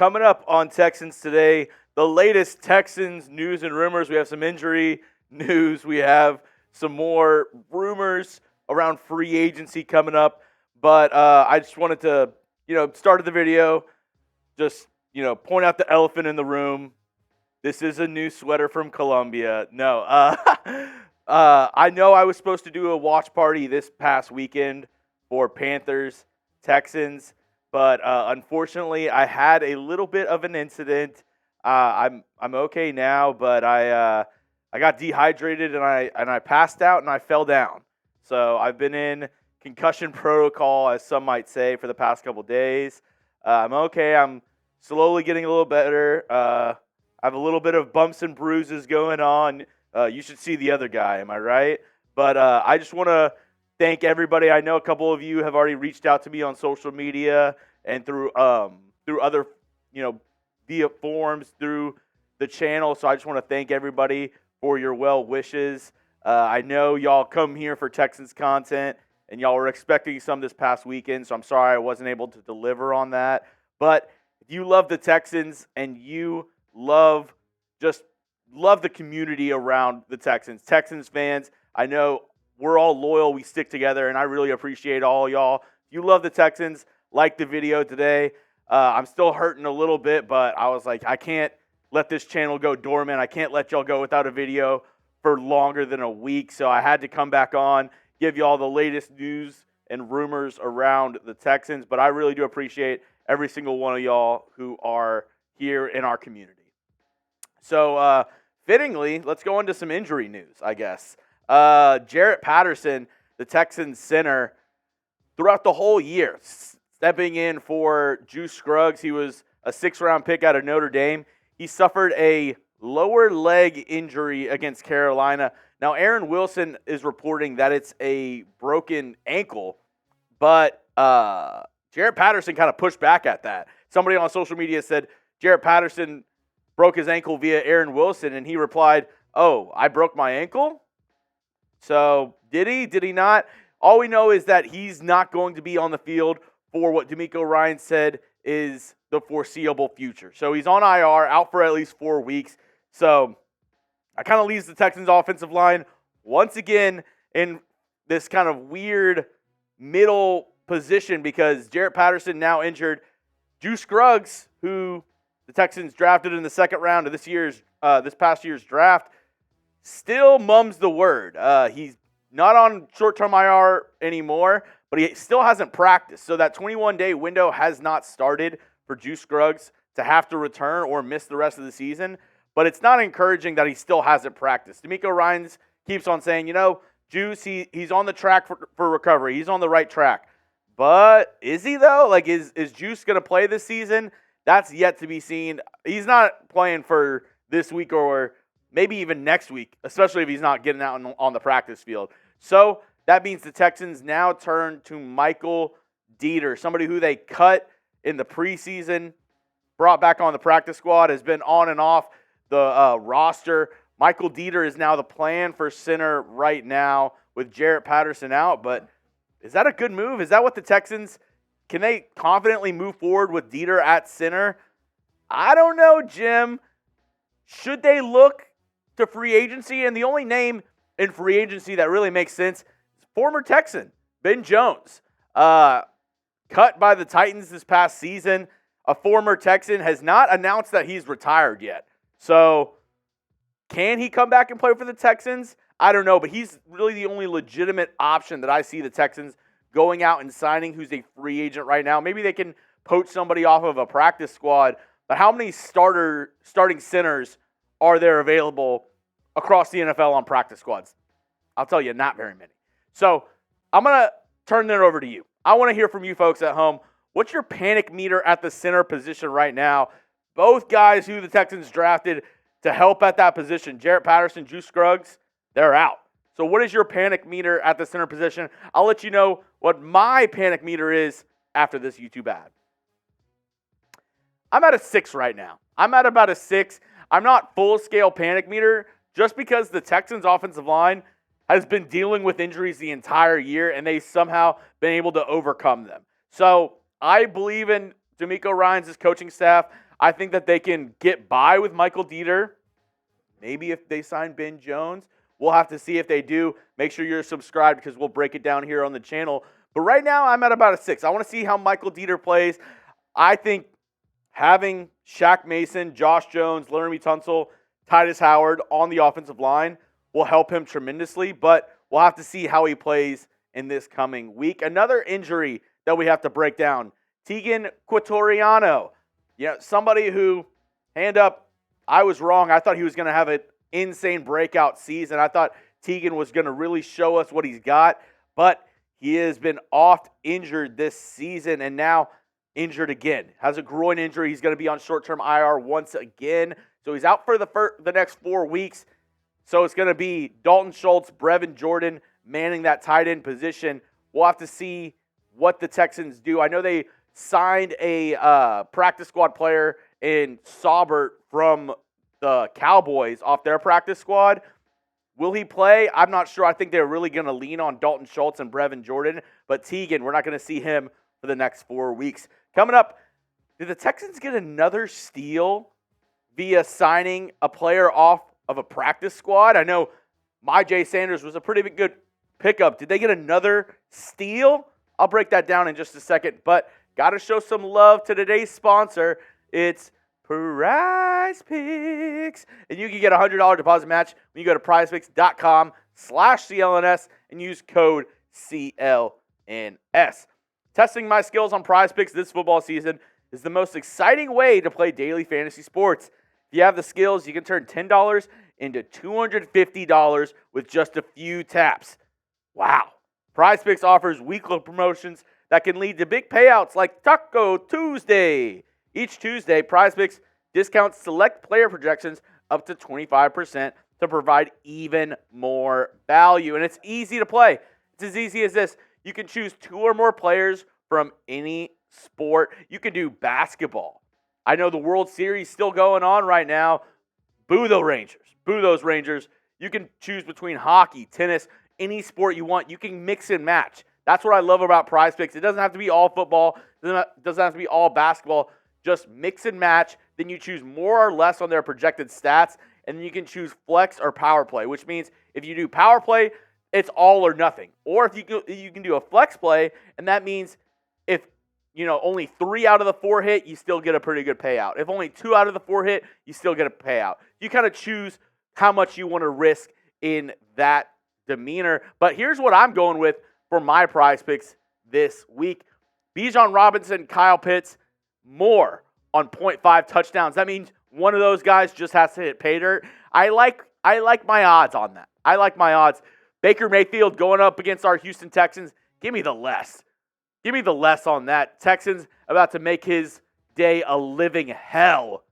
coming up on Texans Today, the latest Texans news and rumors. We have some injury news. We have some more rumors around free agency coming up. But I just wanted to, start the video, just, point out the elephant in the room. This is a new sweater from Colombia. No, I know I was supposed to do a watch party this past weekend for Panthers, Texans, but unfortunately I had a little bit of an incident. I'm okay now, but I got dehydrated and I passed out and I fell down. So I've been in concussion protocol, as some might say, for the past couple days. I'm okay. I'm slowly getting a little better. I have a little bit of bumps and bruises going on. You should see the other guy, am I right? But I just want to thank everybody. I know a couple of you have already reached out to me on social media and through other, via forums, through the channel. So I just want to thank everybody for your well wishes. I know y'all come here for Texans content, and y'all were expecting some this past weekend, so I'm sorry I wasn't able to deliver on that. But if you love the Texans and you love the community around the Texans fans, I know we're all loyal, we stick together, and I really appreciate all y'all. If you love the Texans, like the video today. I'm still hurting a little bit, but I was like, I can't let this channel go dormant. I can't let y'all go without a video for longer than a week, so I had to come back on, give y'all the latest news and rumors around the Texans, but I really do appreciate every single one of y'all who are here in our community. So, fittingly, let's go into some injury news, I guess. Jarrett Patterson, the Texans center, throughout the whole year, stepping in for Juice Scruggs. He was a 6th-round pick out of Notre Dame. He suffered a lower leg injury against Carolina. Now, Aaron Wilson is reporting that it's a broken ankle, but Jarrett Patterson kind of pushed back at that. Somebody on social media said Jarrett Patterson broke his ankle via Aaron Wilson, and he replied, "Oh, I broke my ankle?" So, did he? Did he not? All we know is that he's not going to be on the field for what DeMeco Ryans said is the foreseeable future. So, he's on IR, out for at least 4 weeks. So, that kind of leaves the Texans offensive line once again in this kind of weird middle position because Jarrett Patterson now injured. Juice Scruggs, who the Texans drafted in the 2nd round of this past year's draft, still mums the word. He's not on short-term IR anymore, but he still hasn't practiced. So that 21-day window has not started for Juice Scruggs to have to return or miss the rest of the season. But it's not encouraging that he still hasn't practiced. DeMeco Ryans keeps on saying, Juice, he's on the track for recovery. He's on the right track. But is he, though? Like, is Juice going to play this season? That's yet to be seen. He's not playing for this week or maybe even next week, especially if he's not getting out on the practice field. So that means the Texans now turn to Michael Deiter, somebody who they cut in the preseason, brought back on the practice squad, has been on and off the roster. Michael Deiter is now the plan for center right now with Jarrett Patterson out. But is that a good move? Is that what the Texans, can they confidently move forward with Deiter at center? I don't know, Jim. Should they look to free agency? And the only name in free agency that really makes sense is former Texan, Ben Jones. Cut by the Titans this past season. A former Texan has not announced that he's retired yet. So, can he come back and play for the Texans? I don't know, but he's really the only legitimate option that I see the Texans going out and signing who's a free agent right now. Maybe they can poach somebody off of a practice squad, but how many starting centers are there available across the NFL on practice squads? I'll tell you, not very many. So, I'm going to turn it over to you. I want to hear from you folks at home. What's your panic meter at the center position right now? Both guys who the Texans drafted to help at that position, Jarrett Patterson, Juice Scruggs, they're out. So what is your panic meter at the center position? I'll let you know what my panic meter is after this YouTube ad. I'm at a 6 right now. I'm at about a 6. I'm not full-scale panic meter just because the Texans' offensive line has been dealing with injuries the entire year, and they've somehow been able to overcome them. So I believe in DeMeco Ryans' coaching staff. I think that they can get by with Michael Deiter. Maybe if they sign Ben Jones. We'll have to see if they do. Make sure you're subscribed because we'll break it down here on the channel. But right now, I'm at about a 6. I want to see how Michael Deiter plays. I think having Shaq Mason, Josh Jones, Laramie Tunsil, Titus Howard on the offensive line will help him tremendously, but we'll have to see how he plays in this coming week. Another injury that we have to break down, Teagan Quitoriano. Somebody who, hand up, I was wrong. I thought he was going to have an insane breakout season. I thought Teagan was going to really show us what he's got, but he has been oft injured this season and now injured again. Has a groin injury. He's going to be on short-term IR once again. So he's out for the next 4 weeks. So it's going to be Dalton Schultz, Brevin Jordan manning that tight end position. We'll have to see what the Texans do. I know they signed a practice squad player in Saubert from the Cowboys off their practice squad. Will he play? I'm not sure. I think they're really going to lean on Dalton Schultz and Brevin Jordan. But Teagan, we're not going to see him for the next 4 weeks. Coming up, did the Texans get another steal via signing a player off of a practice squad? I know Myjai Sanders was a pretty good pickup. Did they get another steal? I'll break that down in just a second. But got to show some love to today's sponsor. It's Prize Picks. And you can get a $100 deposit match when you go to prizepicks.com/CLNS and use code CLNS. Testing my skills on Prize Picks this football season is the most exciting way to play daily fantasy sports. If you have the skills, you can turn $10 into $250 with just a few taps. Wow. Prize Picks offers weekly promotions that can lead to big payouts like Taco Tuesday. Each Tuesday, Prize Picks discounts select player projections up to 25% to provide even more value. And it's easy to play. It's as easy as this. You can choose 2 or more players from any sport. You can do basketball. I know the World Series still going on right now. Boo the Rangers. Boo those Rangers. You can choose between hockey, tennis, any sport you want. You can mix and match. That's what I love about Prize Picks. It doesn't have to be all football. It doesn't have to be all basketball. Just mix and match. Then you choose more or less on their projected stats, and then you can choose flex or power play, which means if you do power play, it's all or nothing. Or if you can do a flex play, and that means if only 3 out of the 4 hit, you still get a pretty good payout. If only 2 out of the 4 hit, you still get a payout. You kind of choose how much you want to risk in that demeanor. But here's what I'm going with for my Prize Picks this week. Bijan Robinson, Kyle Pitts, more on 0.5 touchdowns. That means one of those guys just has to hit pay dirt. I like my odds on that. I like my odds. Baker Mayfield going up against our Houston Texans. Give me the less. Give me the less on that. Texans about to make his day a living hell.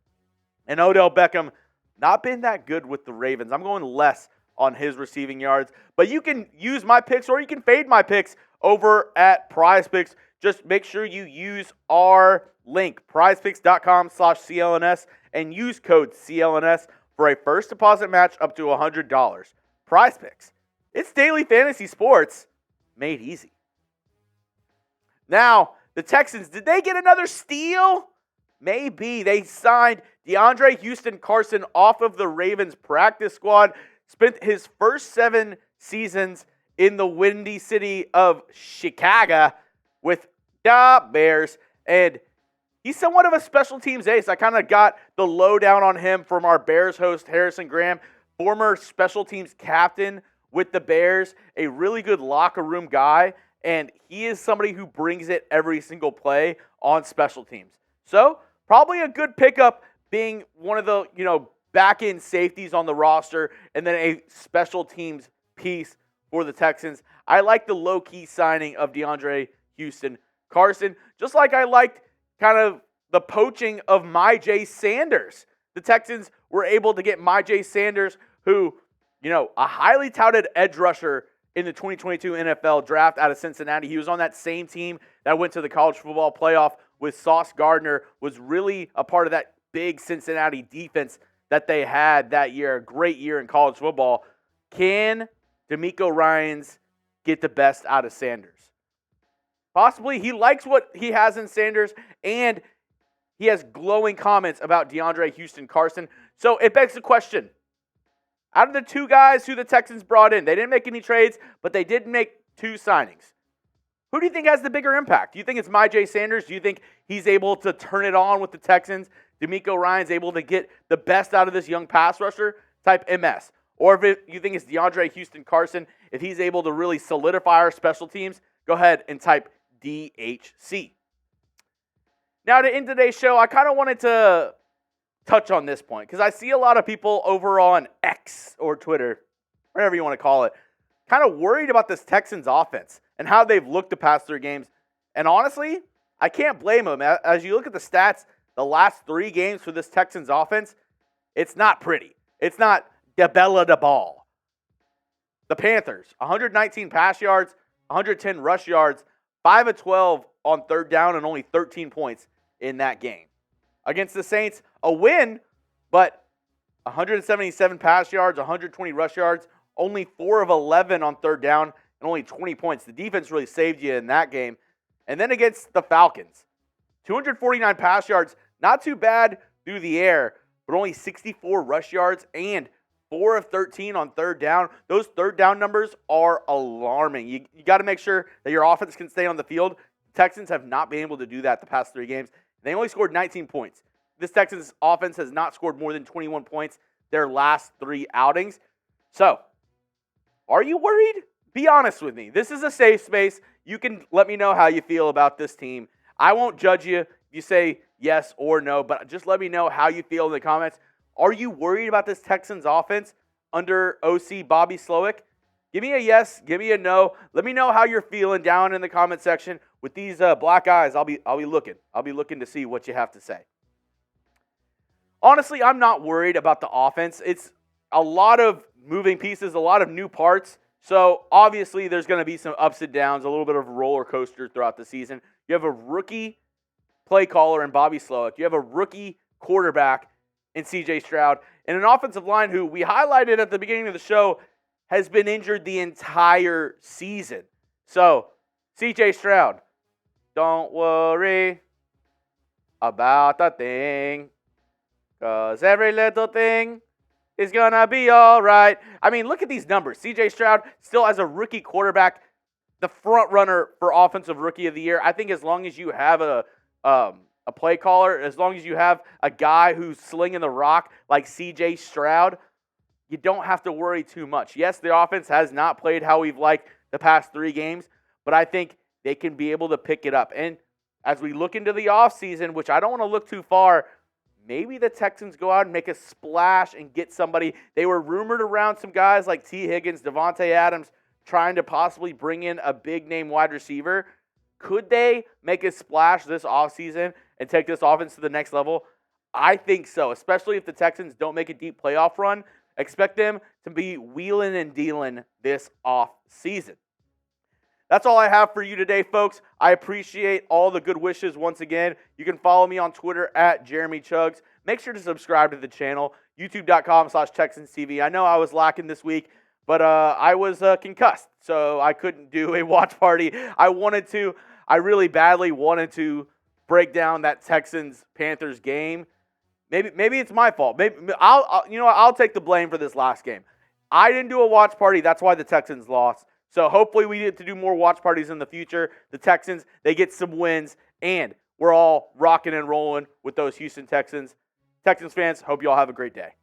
And Odell Beckham, not been that good with the Ravens. I'm going less on his receiving yards. But you can use my picks or you can fade my picks over at Prize Picks. Just make sure you use our link, prizepicks.com/CLNS, and use code CLNS for a first deposit match up to $100. Prize Picks. It's daily fantasy sports made easy. Now, the Texans, did they get another steal? Maybe. They signed DeAndre Houston Carson off of the Ravens practice squad. Spent his first 7 seasons in the windy city of Chicago with the Bears. And he's somewhat of a special teams ace. I kind of got the lowdown on him from our Bears host, Harrison Graham, former special teams captain with the Bears, a really good locker room guy. And he is somebody who brings it every single play on special teams. So, probably a good pickup being one of the, back-end safeties on the roster and then a special teams piece for the Texans. I like the low-key signing of DeAndre Houston Carson, just like I liked kind of the poaching of Myjai Sanders. The Texans were able to get Myjai Sanders, who, a highly touted edge rusher in the 2022 NFL draft out of Cincinnati. He was on that same team that went to the college football playoff with Sauce Gardner, was really a part of that big Cincinnati defense that they had that year. A great year in college football. Can DeMeco Ryans get the best out of Sanders? Possibly. He likes what he has in Sanders, and He has glowing comments about DeAndre, Houston, Carson. So it begs the question, out of the two guys who the Texans brought in, they didn't make any trades, but they did make 2 signings. Who do you think has the bigger impact? Do you think it's Myjai Sanders? Do you think he's able to turn it on with the Texans? DeMeco Ryans able to get the best out of this young pass rusher? Type MS. Or if you think it's DeAndre, Houston, Carson, if he's able to really solidify our special teams, go ahead and type DHC. Now, to end today's show, I kind of wanted to touch on this point because I see a lot of people over on X or Twitter, whatever you want to call it, kind of worried about this Texans offense and how they've looked the past 3 games. And honestly, I can't blame them. As you look at the stats, the last 3 games for this Texans offense, it's not pretty. It's not de bella de ball. The Panthers, 119 pass yards, 110 rush yards, 5 of 12 on 3rd down, and only 13 points in that game. Against the Saints, a win, but 177 pass yards, 120 rush yards, only 4 of 11 on 3rd down, and only 20 points. The defense really saved you in that game. And then against the Falcons, 249 pass yards, not too bad through the air, but only 64 rush yards and 4 of 13 on 3rd down. Those 3rd down numbers are alarming. You got to make sure that your offense can stay on the field. The Texans have not been able to do that the past 3 games. They only scored 19 points. This Texans offense has not scored more than 21 points their last 3 outings. So, are you worried? Be honest with me. This is a safe space. You can let me know how you feel about this team. I won't judge you if you say yes or no, but just let me know how you feel in the comments. Are you worried about this Texans offense under OC Bobby Slowick? Give me a yes, give me a no. Let me know how you're feeling down in the comment section. With these black eyes, I'll be looking. I'll be looking to see what you have to say. Honestly, I'm not worried about the offense. It's a lot of moving pieces, a lot of new parts. So obviously there's going to be some ups and downs, a little bit of a roller coaster throughout the season. You have a rookie play caller in Bobby Slowick. You have a rookie quarterback in CJ Stroud. And an offensive line who we highlighted at the beginning of the show has been injured the entire season. So, CJ Stroud, don't worry about the thing, because every little thing is going to be all right. I mean, look at these numbers. CJ Stroud still as a rookie quarterback, the front runner for Offensive Rookie of the Year. I think as long as you have a play caller, as long as you have a guy who's slinging the rock like CJ Stroud, you don't have to worry too much. Yes, the offense has not played how we've liked the past 3 games, but I think they can be able to pick it up. And as we look into the offseason, which I don't want to look too far, maybe the Texans go out and make a splash and get somebody. They were rumored around some guys like T. Higgins, Devontae Adams, trying to possibly bring in a big-name wide receiver. Could they make a splash this offseason and take this offense to the next level? I think so, especially if the Texans don't make a deep playoff run. Expect them to be wheeling and dealing this offseason. That's all I have for you today, folks. I appreciate all the good wishes once again. You can follow me on Twitter at Jeremy Chuggs. Make sure to subscribe to the channel, youtube.com/TexansTV. I know I was lacking this week, but I was concussed, so I couldn't do a watch party. I really badly wanted to break down that Texans-Panthers game. Maybe it's my fault. Maybe I'll take the blame for this last game. I didn't do a watch party. That's why the Texans lost. So hopefully we get to do more watch parties in the future. The Texans, they get some wins, and we're all rocking and rolling with those Houston Texans. Texans fans, hope you all have a great day.